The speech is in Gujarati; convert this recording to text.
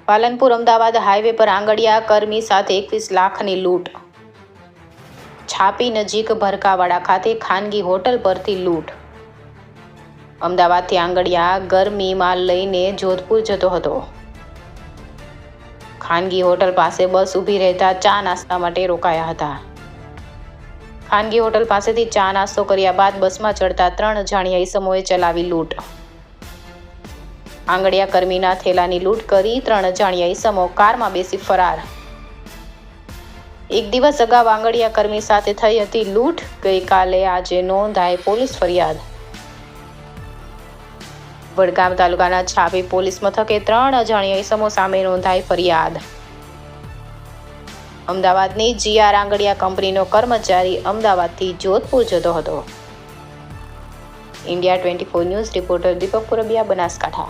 પાલનપુર અમદાવાદ હાઈવે પર આંગડિયા કર્મી સાથે 21 લાખની લૂંટ. છાપી નજીક ભરકાવાડા ખાતે ખાનગી હોટલ પરથી લૂંટ. અમદાવાદથી આંગડિયા ગરમી માલ લઈને જોધપુર જતો હતો. ખાનગી હોટલ પાસે બસ ઊભી રહેતા ચા નાસ્તા માટે રોકાયા હતા. ખાનગી હોટલ પાસેથી ચા નાસ્તો કર્યા બાદ બસમાં ચડતા 3 અજાણ્યા ઈસમોએ ચલાવી લૂંટ. આંગડિયા કર્મીના થેલાની લૂંટ કરી 3 અજાણ્યા ઈસમો કારમાં બેસી ફરાર. એક દિવસ અગાઉ આંગડિયા કર્મી સાથે થઈ હતી લૂંટ. ગઈકાલે આજે નોંધાઈ પોલીસ ફરિયાદ. વડગામ તાલુકાના છાપી પોલીસ મથકે 3 અજાણ્યા ઈસમો સામે નોંધાઈ ફરિયાદ. અમદાવાદની જીઆર આંગડિયા કંપનીનો કર્મચારી અમદાવાદથી જોધપુર જતો હતો. ઇન્ડિયા 24 ન્યૂઝ રિપોર્ટર દીપક પુરબિયા, બનાસકાંઠા.